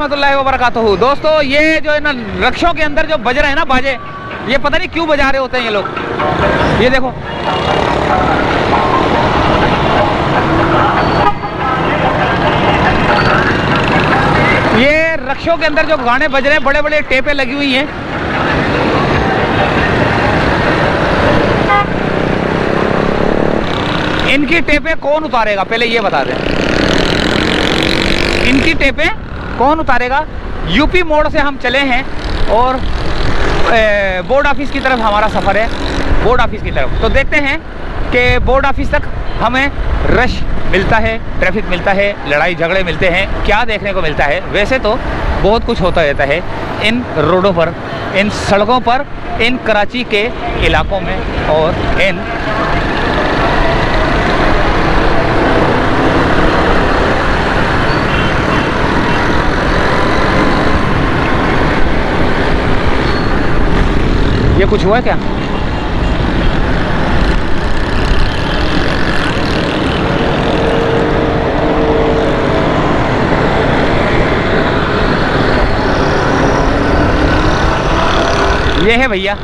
रहमतुल्लाहि व बरकातहू। दोस्तों ये जो है ना रक्षों के अंदर जो बज रहे हैं ना बाजे, ये पता नहीं क्यों बजा रहे होते हैं ये लोग। ये देखो ये रक्षों के अंदर जो गाने बज रहे हैं, बड़े बड़े टेपें लगी हुई हैं। इनकी टेपें कौन उतारेगा पहले ये बता दें। इनकी टेपें कौन उतारेगा। यूपी मोड़ से हम चले हैं और बोर्ड ऑफिस की तरफ हमारा सफ़र है, बोर्ड ऑफिस की तरफ। तो देखते हैं कि बोर्ड ऑफिस तक हमें रश मिलता है, ट्रैफिक मिलता है, लड़ाई झगड़े मिलते हैं, क्या देखने को मिलता है। वैसे तो बहुत कुछ होता रहता है इन रोडों पर, इन सड़कों पर, इन कराची के इलाकों में और इन ये कुछ हुआ क्या। ये है भैया,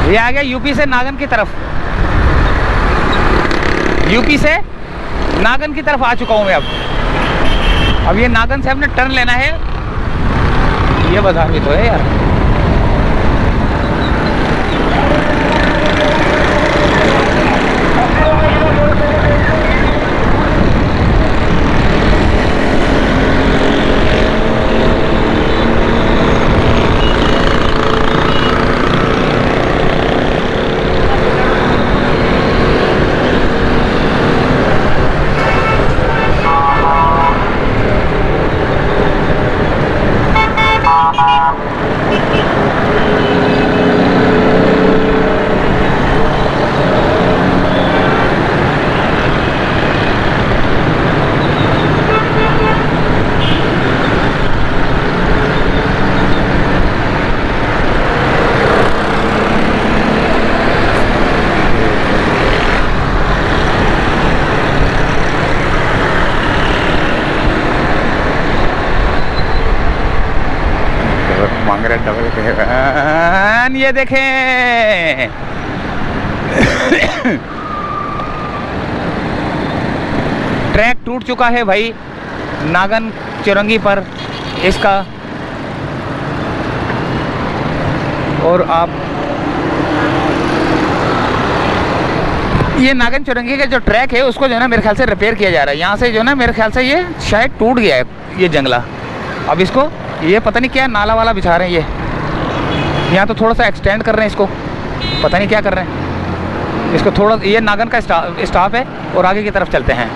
ये आ गया यूपी से नागन की तरफ। यूपी से नागन की तरफ आ चुका हूँ मैं। अब ये नागन से हमने टर्न लेना है। ये बाजार भी तो है यार। ये देखें ट्रैक टूट चुका है भाई नागन चौरंगी पर इसका। और आप ये नागन चौरंगी का जो ट्रैक है उसको जो है ना मेरे ख्याल से रिपेयर किया जा रहा है। यहाँ से जो है ना मेरे ख्याल से ये शायद टूट गया है ये जंगला। अब इसको ये पता नहीं क्या नाला वाला बिछा रहे हैं ये। यहाँ तो थोड़ा सा एक्सटेंड कर रहे हैं इसको, पता नहीं क्या कर रहे हैं इसको थोड़ा। ये नागन का स्टाफ है और आगे की तरफ चलते हैं।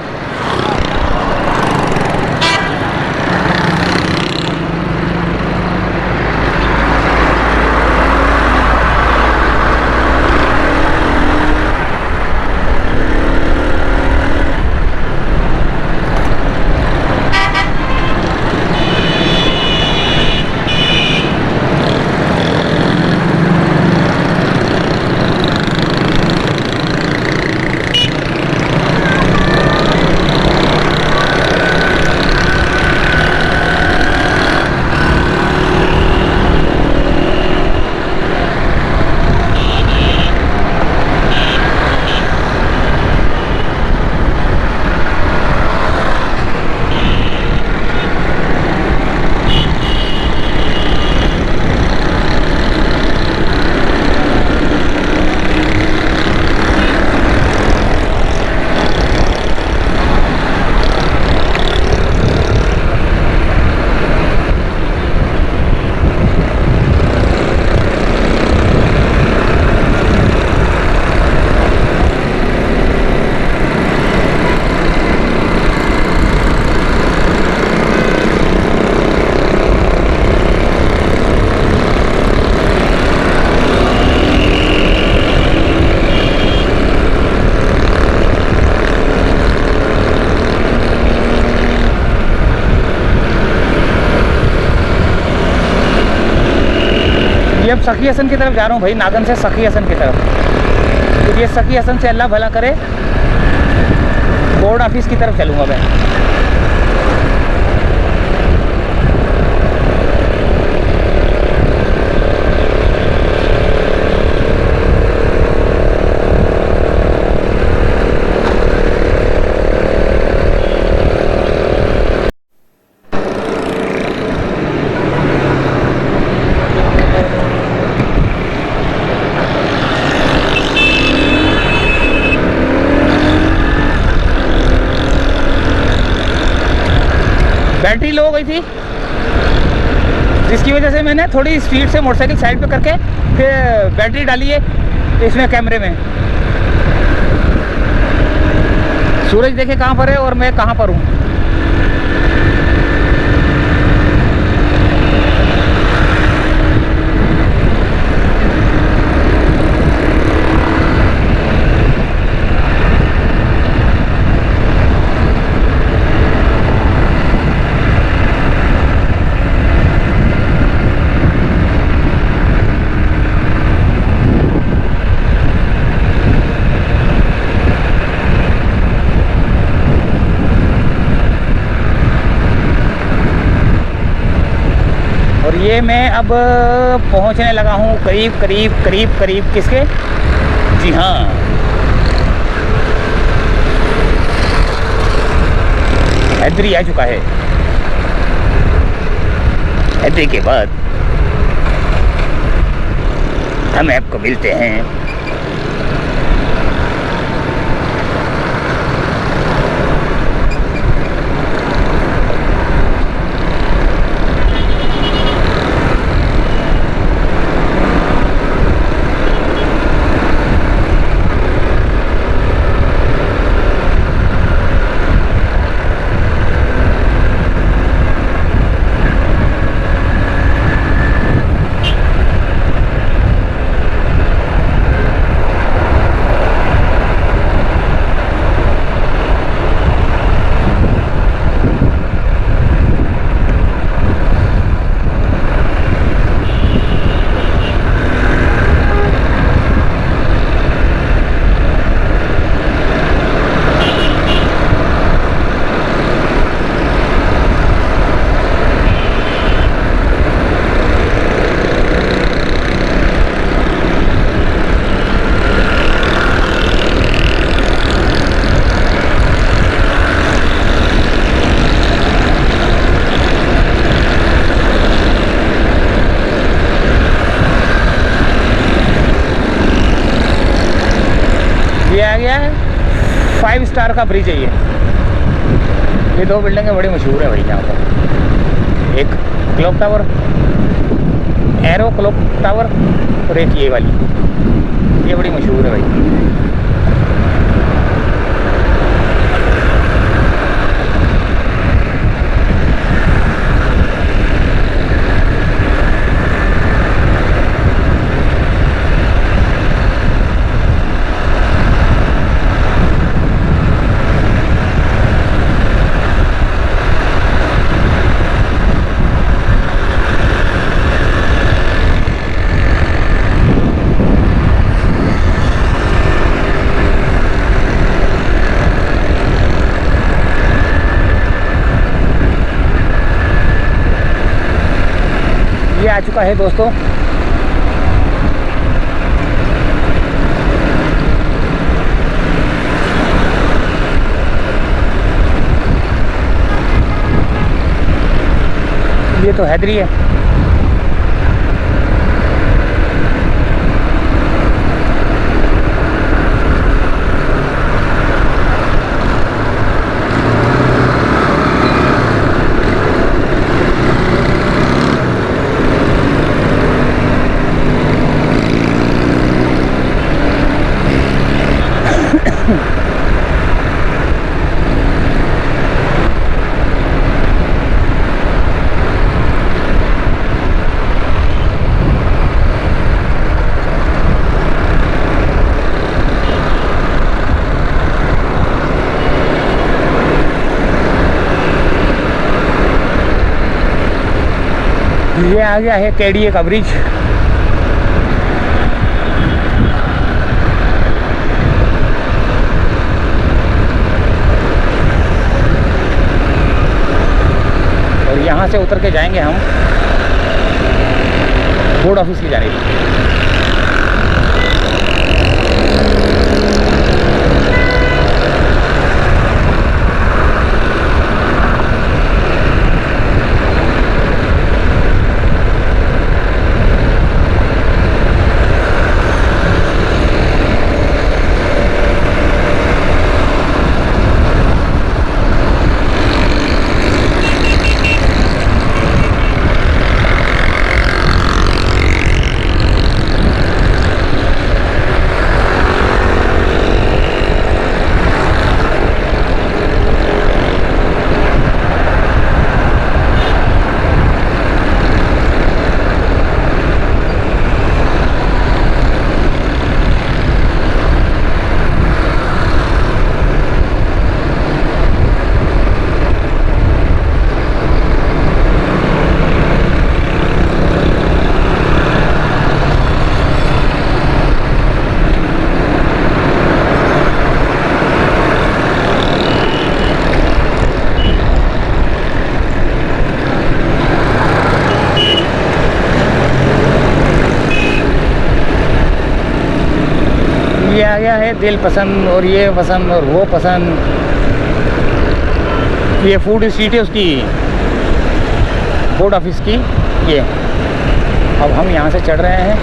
अब सखी हसन की तरफ जा रहा हूँ भाई, नागन से सखी हसन की तरफ। तो ये सखी हसन से अल्लाह भला करे बोर्ड ऑफिस की तरफ चलूँगा मैं। बैटरी लो हो गई थी, जिसकी वजह से मैंने थोड़ी स्पीड से मोटरसाइकिल साइड पे करके फिर बैटरी डाली है इसमें कैमरे में। सूरज देखे कहाँ पर है और मैं कहाँ पर हूँ। ये मैं अब पहुंचने लगा हूँ करीब करीब करीब करीब किसके, जी हाँ, हैदरी आ चुका है। हैदरी के बाद हम आपको मिलते हैं। ये आ गया है 5 स्टार का ब्रिज है ये 2 बिल्डिंगें बड़ी मशहूर है भाई यहाँ पर। एक clock tower, arrow clock tower, और एक ये वाली, ये बड़ी मशहूर है भाई। ये आ चुका है दोस्तों। ये तो हैदरी है। ये आ गया है केडीए का ब्रिज। से उतर के जाएंगे हम बोर्ड ऑफिस की जानिब। ये आ गया है दिल पसंद और ये पसंद और वो पसंद। ये फूड स्ट्रीट है उसकी, बोर्ड ऑफिस की। ये अब हम यहाँ से चढ़ रहे हैं।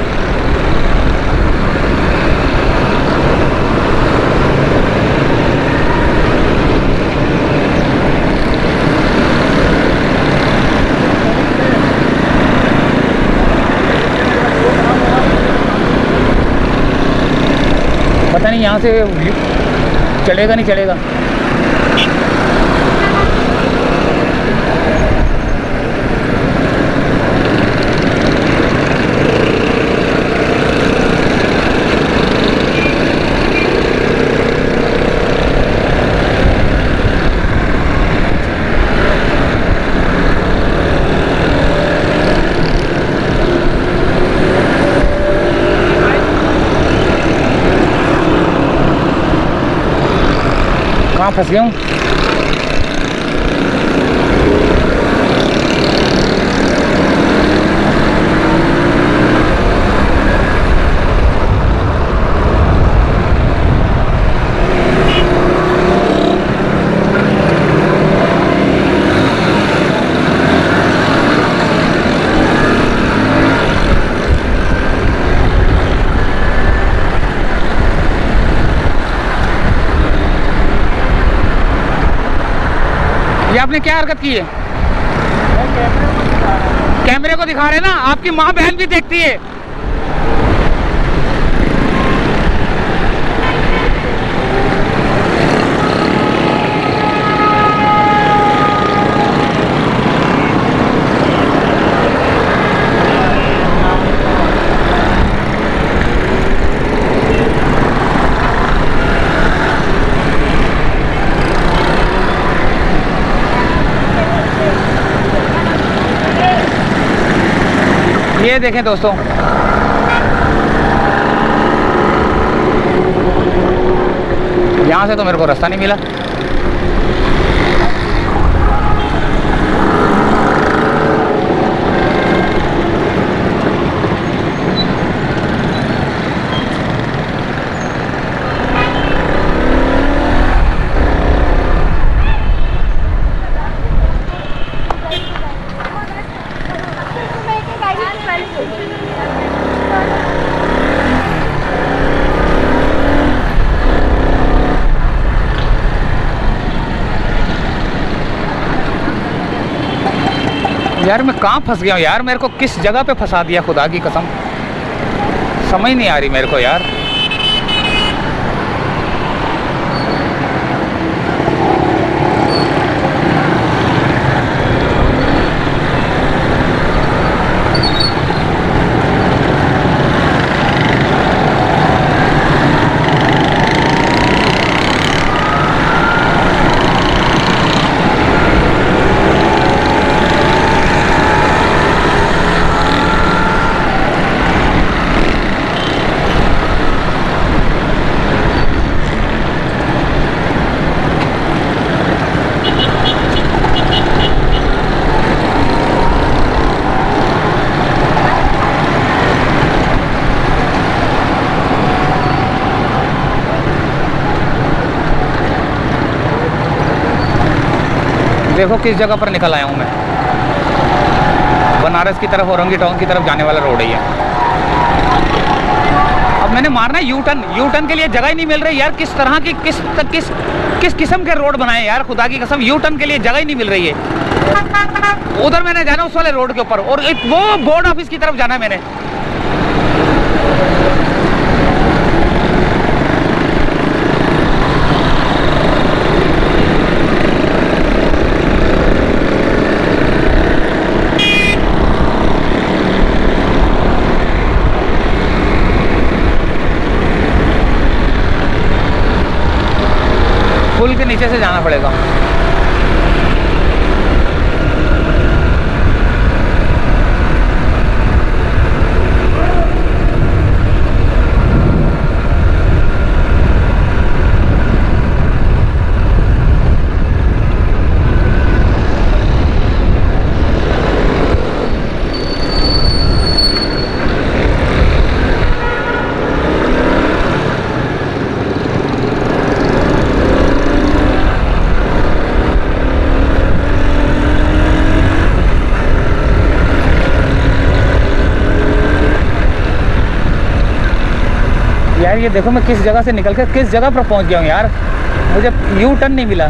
पता नहीं यहाँ से चलेगा नहीं चलेगा। कहाँ फंस गया हूँ? ये आपने क्या हरकत की है? कैमरे को दिखा रहे ना, आपकी माँ बहन भी देखती है। ये देखें दोस्तों, यहाँ से तो मेरे को रास्ता नहीं मिला। यार मैं कहाँ फंस गया हूँ यार, मेरे को किस जगह पे फंसा दिया, खुदा की कसम समझ नहीं आ रही मेरे को यार। देखो किस जगह पर निकल आया हूँ मैं, बनारस की तरफ, औरंगी टाउन की तरफ जाने वाला रोड है ये। अब मैंने मारना है यू टर्न के लिए जगह ही नहीं मिल रही यार। किस तरह की किस किस्म के रोड बनाए यार, खुदा की कसम यू टर्न के लिए जगह ही नहीं मिल रही है। उधर मैंने जाना उस वाले रोड के ऊपर, और वो बोर्ड ऑफिस की तरफ जाना है मैंने। पुल के नीचे से जाना पड़ेगा। यार ये देखो मैं किस जगह से निकल कर किस जगह पर पहुंच गया हूँ यार, मुझे यू टर्न नहीं मिला।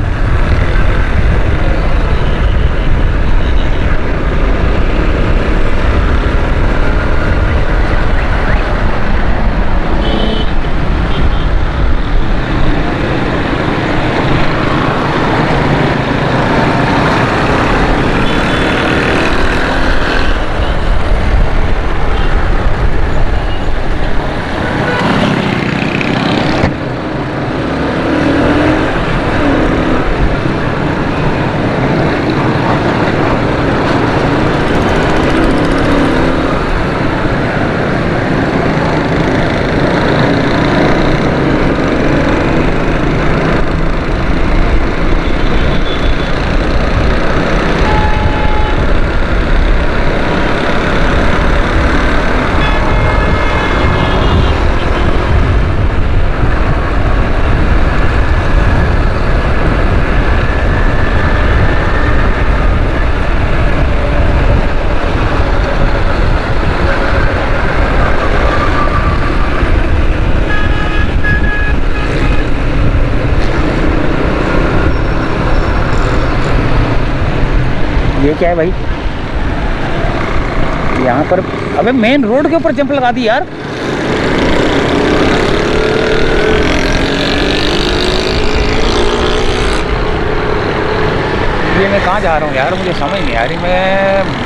ये क्या है भाई, यहाँ पर अबे मेन रोड के ऊपर जंप लगा दी यार। ये मैं कहाँ जा रहा हूँ यार, मुझे समझ नहीं आ रही। मैं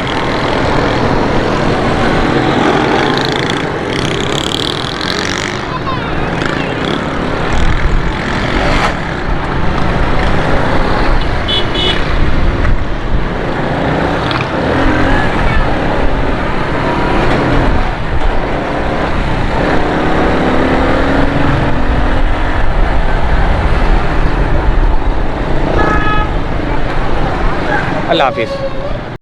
अल्लाह हाफिज़।